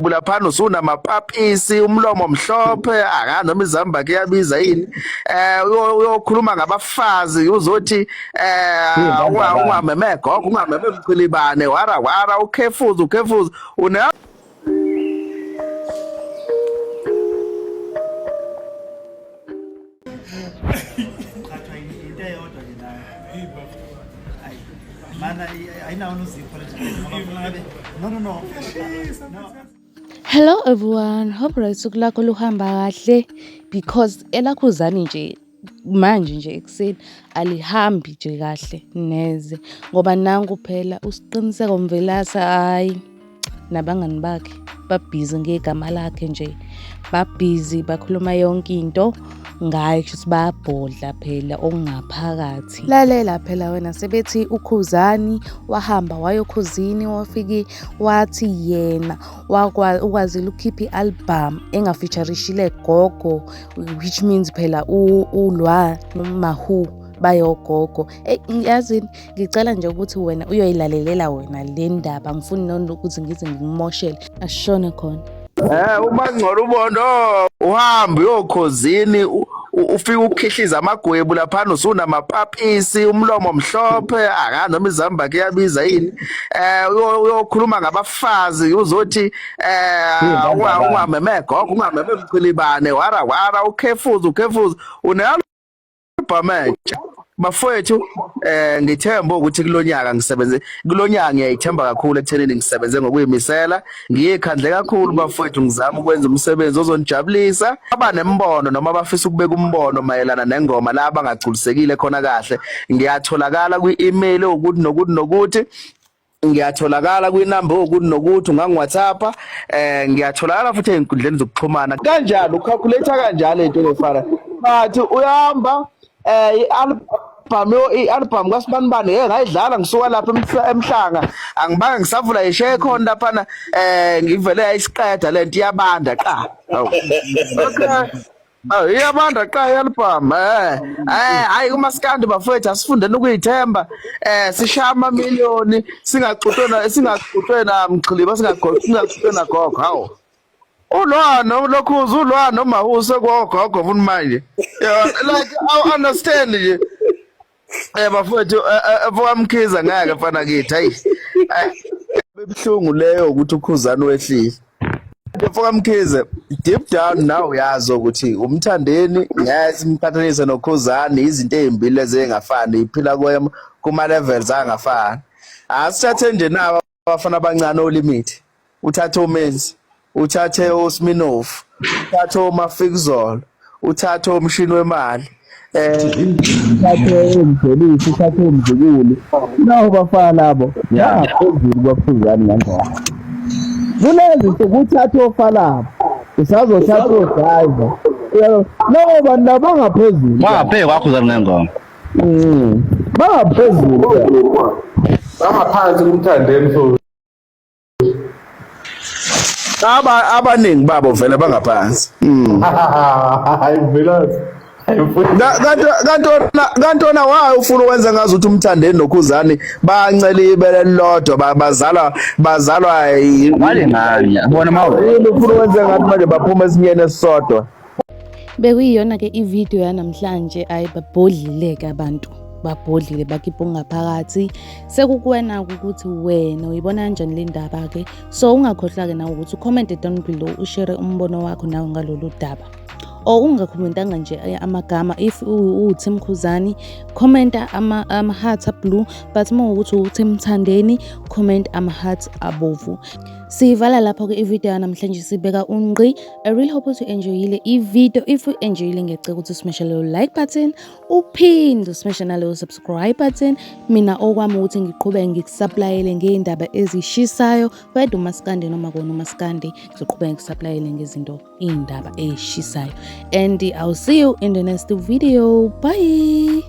Bulaphana usunamapapisi umlomo mhlophe noma izamba kuyabiza yini uyokhuluma ngabafazi uzothi ungameme gogo ungameme mchilibane wara ukhefuza une Hello everyone, hope usuku lakho luhamba kahle because elakhuzani nje manje nje ekuseni alihambi nje kahle neze ngoba nangu phela usiqiniseko Mvelasa hayi nabangani bakhe babhizi ngegama lakhe nje babhizi bakhuluma yonke into ngaye kusho bayabhodla phela okungaphakathi. Lalela phela wena sebethi uKhuzani wahamba wayokhuzini wafike wathi yena ukwazile ukhipha i-album engafeaturishile gogo which means phela ulwa noMahu bayogogo. Yazini ngicela nje ukuthi wena uyoyilalelela wena le ndaba ngifuni ukuthi ngize ngikumoshele asishone khona. Umangcola ubondo uhamba uyokhozini ufike ukhihliza amagwebu laphana usunamapapisi umlomo mhlophe noma izamba kuyabiza yini uyokhuluma ngabafazi uzothi ungameme gogo ungameme mchilibane wara ukhefuza une bafowethu ngithemba ukuthi kulonyaka ngiyayithemba kakhulu ekuthenini ngisebenze ngokuyimisela ngiyekhandle kakhulu bafowethu ngizama ukwenza umsebenzi ozonijabulisa abanembono noma bafisa ukubeka umbono mayelana nengoma la bangagculisekile khona kahle ngiyatholakala kwi-email ukuthi nokuthi ngiyatholakala kwinamba ukuthi ungangi-WhatsApp ngiyatholakala futhi ey'nkundleni zokuxhumana kanjalo ucalculate kanjalo into lefana bathi uyahamba i-album kaSibanibani ngayidlala ngisuka lapha eMhlanga angibanga ngisavula isheya khona laphana ngivele yayisiqeda lento iyabanda qa iyabanda qa i-album hayi uMaskandi bafowethu asifundeni ukuyithemba sishaya amamiliyoni singaxutwe na Mchiliba singaxutwe na gogo hawo ulwana lokhuza ulwana noma usegogogo futhi manje like I understand nje bafowethu efokamkhiza ngeke mfana kithi hayi bebhlungu leyo ukuthi uKhuzani wehlile efokamkhize deep down now uyazi ukuthi umthandeni ngeke simqhathanise noKhuzani izinto ezimbili ezingafani iphila kuma levels angafani asithathe nje naba abafana abancane olimit uthathe uMenzi uthathe uSminov uthathe uMafikzolo uthathe umshini wemali uthathe umjolisi uthathe umzukulu nawo bafana labo phezulu kwaKhuzani ngandlela kulezi ukuthatha ofalapha usazothatha odriver nabo bantu labangaphezulu bangaphe kwaKhuzani ngengoma bangaphezulu bangaphansi kumthandeni so abaningi babo vele bangaphansi hayi Mvelasa kantona wayo ufuna ukwenza ngazo ukuthi umthandeni noKhuzani bancela ibele lodwa bazalwa walenganya bona ufuna ukwenza ngathi manje baphuma esinyeni esisodwa. Bekuyiyona ke ivideo yanamhlanje babhodlileke abantu babhodlile bakhipha ngaphakathi sekukuwena ukuthi wena uyibona kanjani le ndaba ke so ungakhohlwa ke nawe ukuthi ucomment down below ushare umbono wakho nawe ngalolu daba ungakhomentanga nje amagama if uThim Khuzani commenta ama hearts blue but mawukuthi uThim Mthandeni comment ama hearts abovu. Sivala lapho ke ivideo namhlanje sibeka unqi. I really hope you enjoyile ivideo. If you enjoyile ngicela ukuthi smash le like button uphinde smash na le subscribe button. Mina okwami ukuthi ngiqhubeke ngikusupplyele ngeindaba ezishisayo wena uMaskandi noma kona uMaskandi ngizoqhubeka ngikusupplyele ngezinto indaba ezishisayo and I'll see you in the next video. Bye.